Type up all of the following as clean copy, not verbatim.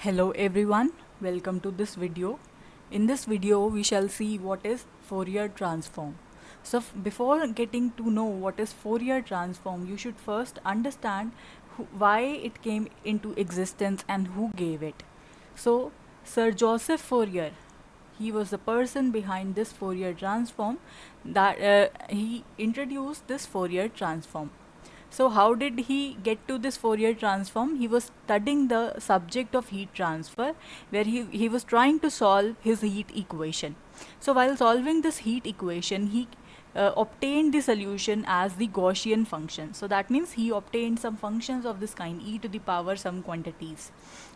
Hello everyone, welcome to this video. In this video we shall see what is Fourier transform. So before getting to know what is Fourier transform, you should first understand why it came into existence and who gave it. So Sir Joseph Fourier, he was the person behind this Fourier transform, that he introduced this Fourier transform. So how did he get to this Fourier transform? He was studying the subject of heat transfer, where he was trying to solve his heat equation. So while solving this heat equation, he obtained the solution as the Gaussian function. So that means he obtained some functions of this kind, e to the power some quantities,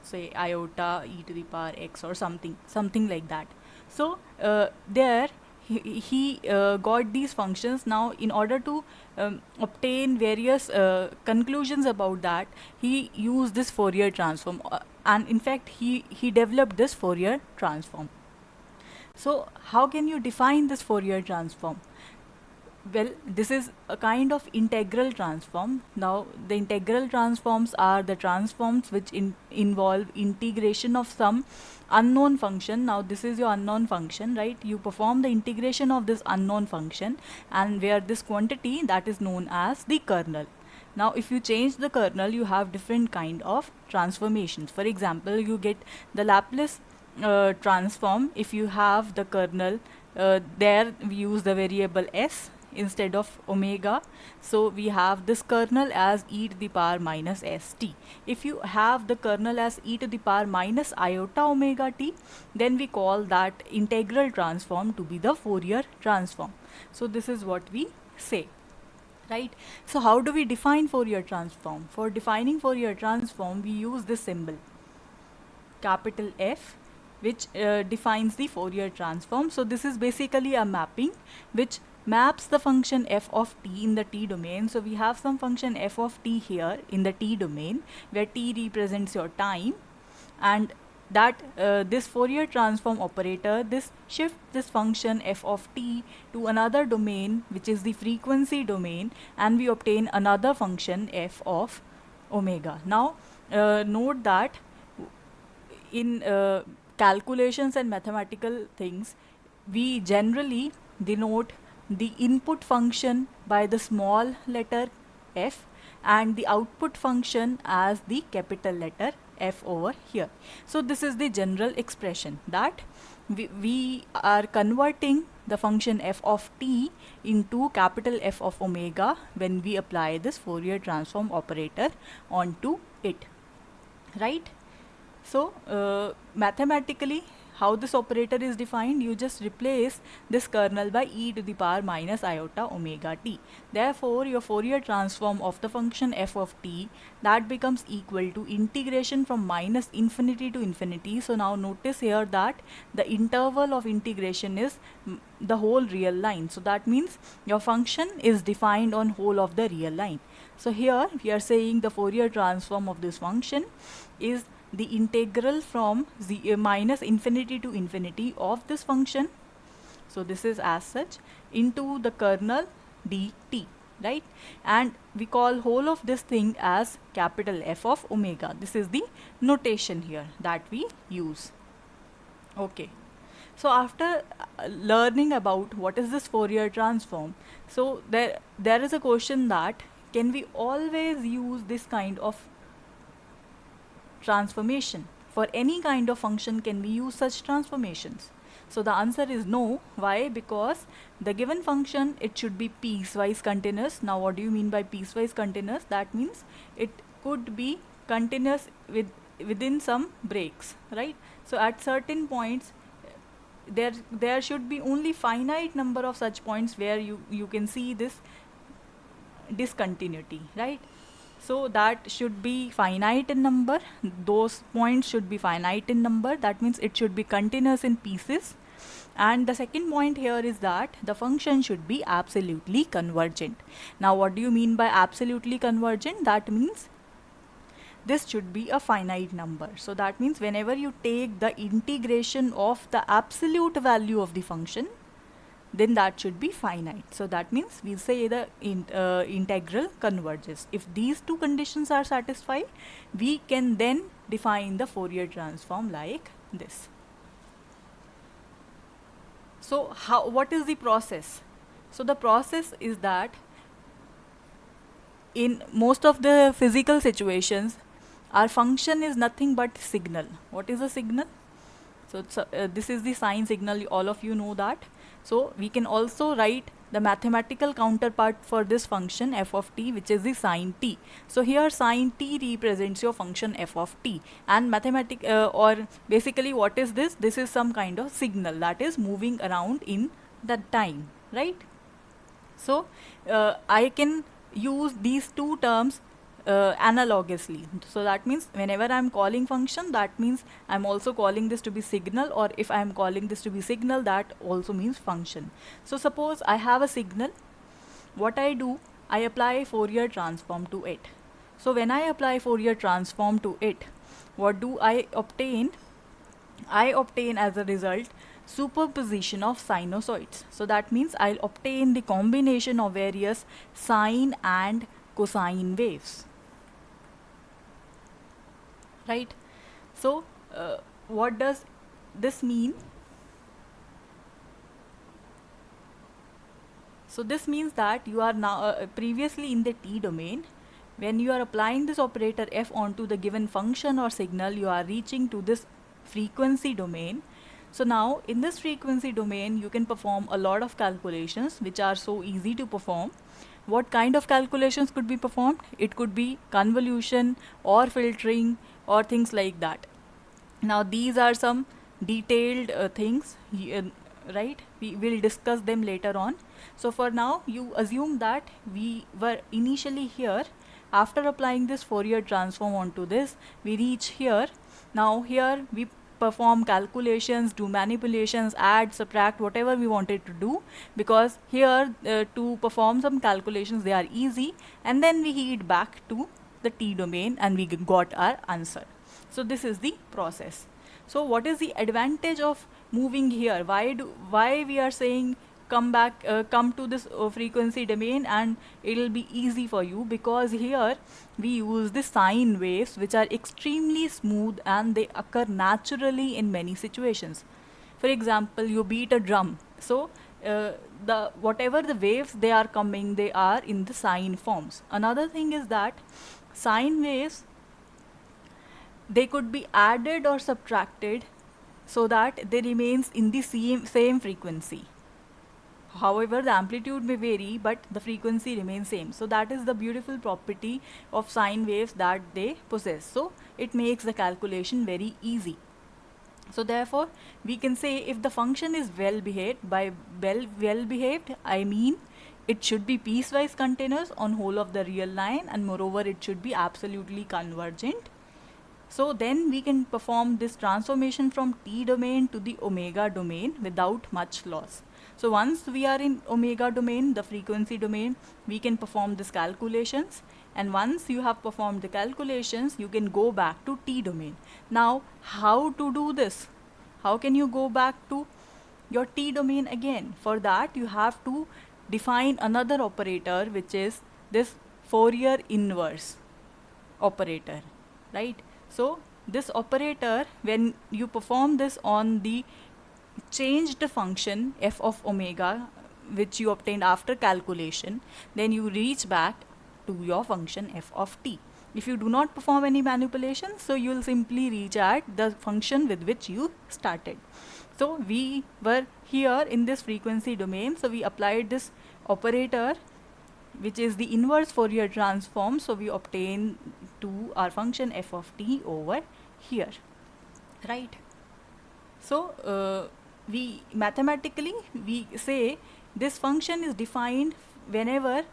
say iota e to the power x or something like that. So there he got these functions. Now in order to obtain various conclusions about that, he used this Fourier transform, and in fact he developed this Fourier transform. So how can you define this Fourier transform? Well, this is a kind of integral transform. Now the integral transforms are the transforms which involve integration of some unknown function. Now this is your unknown function, right? You perform the integration of this unknown function, and where this quantity, that is known as the kernel. Now if you change the kernel, you have different kind of transformations. For example, you get the Laplace transform if you have the kernel. There we use the variable s instead of omega, so we have this kernel as e to the power minus st. If you have the kernel as e to the power minus iota omega t, then we call that integral transform to be the Fourier transform. So this is what we say, right? So how do we define Fourier transform? For defining Fourier transform, we use this symbol capital F, which defines the Fourier transform. So this is basically a mapping which maps the function f of t in the t domain. So we have some function f of t here in the t domain, where t represents your time, and that this Fourier transform operator, this shifts this function f of t to another domain, which is the frequency domain, and we obtain another function f of omega. Now note that in calculations and mathematical things, we generally denote the input function by the small letter f and the output function as the capital letter f over here. So this is the general expression, that we are converting the function f of t into capital F of omega when we apply this Fourier transform operator onto it, right? So mathematically, how this operator is defined, you just replace this kernel by e to the power minus iota omega t. Therefore your Fourier transform of the function f of t, that becomes equal to integration from minus infinity to infinity. So now notice here that the interval of integration is the whole real line. So that means your function is defined on whole of the real line. So here we are saying the Fourier transform of this function is the integral from minus infinity to infinity of this function. So this is as such into the kernel dt, right? And we call whole of this thing as capital F of omega. This is the notation here that we use. Okay. So after learning about what is this Fourier transform, so there is a question that can we always use this kind of transformation? For any kind of function, can we use such transformations? So the answer is no. Why? Because the given function, it should be piecewise continuous. Now what do you mean by piecewise continuous? That means it could be continuous within some breaks, right? So at certain points, there should be only finite number of such points where you can see this discontinuity, right? So that should be finite in number. Those points should be finite in number. That means it should be continuous in pieces. And the second point here is that the function should be absolutely convergent. Now what do you mean by absolutely convergent? That means this should be a finite number. So that means whenever you take the integration of the absolute value of the function, then that should be finite. So that means we say the integral converges. If these two conditions are satisfied, we can then define the Fourier transform like this. So what is the process? So the process is that in most of the physical situations, our function is nothing but signal. What is a signal? So this is the sine signal, all of you know that. So we can also write the mathematical counterpart for this function f of t, which is the sine t. So here sine t represents your function f of t, and or basically what is this? This is some kind of signal that is moving around in the time, right? So I can use these two terms analogously. So that means whenever I'm calling function, that means I'm also calling this to be signal, or if I'm calling this to be signal, that also means function. So suppose I have a signal. What I do, I apply Fourier transform to it. So when I apply Fourier transform to it, what do I obtain? I obtain as a result superposition of sinusoids. So that means I'll obtain the combination of various sine and cosine waves, right? So what does this mean? So this means that you are now previously in the t domain. When you are applying this operator f onto the given function or signal, you are reaching to this frequency domain. So now in this frequency domain, you can perform a lot of calculations which are so easy to perform. What kind of calculations could be performed? It could be convolution or filtering or things like that. Now these are some detailed things, right? We will discuss them later on. So for now, you assume that we were initially here. After applying this Fourier transform onto this, we reach here. Now here we perform calculations, do manipulations, add, subtract, whatever we wanted to do, because here to perform some calculations, they are easy, and then we head back to the t domain and we got our answer. So this is the process. So what is the advantage of moving here? Why we are saying come to this frequency domain and it will be easy for you? Because here we use the sine waves, which are extremely smooth and they occur naturally in many situations. For example, you beat a drum. So whatever the waves they are coming, they are in the sine forms. Another thing is that sine waves, they could be added or subtracted so that they remains in the same frequency. However, the amplitude may vary, but the frequency remains same. So that is the beautiful property of sine waves that they possess. So it makes the calculation very easy. So therefore, we can say if the function is well behaved, by well behaved, I mean it should be piecewise continuous on whole of the real line, and moreover it should be absolutely convergent. So then we can perform this transformation from t domain to the omega domain without much loss. So once we are in omega domain, the frequency domain, we can perform these calculations, and once you have performed the calculations, you can go back to t domain. Now how to do this? How can you go back to your t domain again? For that you have to define another operator, which is this Fourier inverse operator, right? So this operator, when you perform this on the changed function f of omega, which you obtained after calculation, then you reach back to your function f of t. If you do not perform any manipulation, so you will simply reach at the function with which you started. So we were here in this frequency domain, so we applied this operator, which is the inverse Fourier transform. So we obtain to our function f of t over here, right? So we mathematically we say this function is defined whenever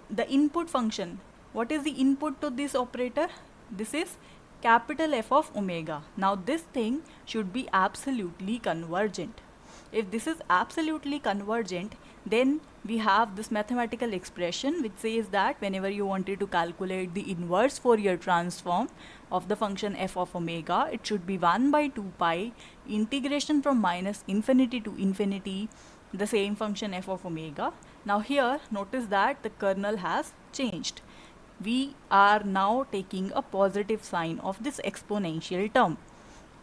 the input function. What is the input to this operator? This is capital F of omega. Now this thing should be absolutely convergent. If this is absolutely convergent, then we have this mathematical expression which says that whenever you wanted to calculate the inverse Fourier transform of the function f of omega, it should be 1 by 2 pi integration from minus infinity to infinity the same function f of omega. Now here notice that the kernel has changed. We are now taking a positive sign of this exponential term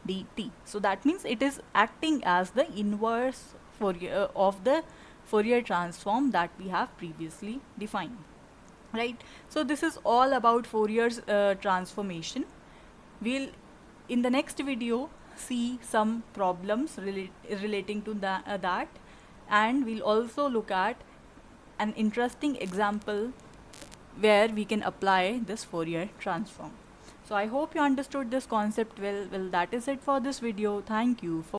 dt. So that means it is acting as the inverse Fourier of the Fourier transform that we have previously defined, right? So this is all about Fourier's transformation. We'll in the next video see some problems relating to that, and we'll also look at an interesting example where we can apply this Fourier transform. So I hope you understood this concept well. Well, that is it for this video. Thank you for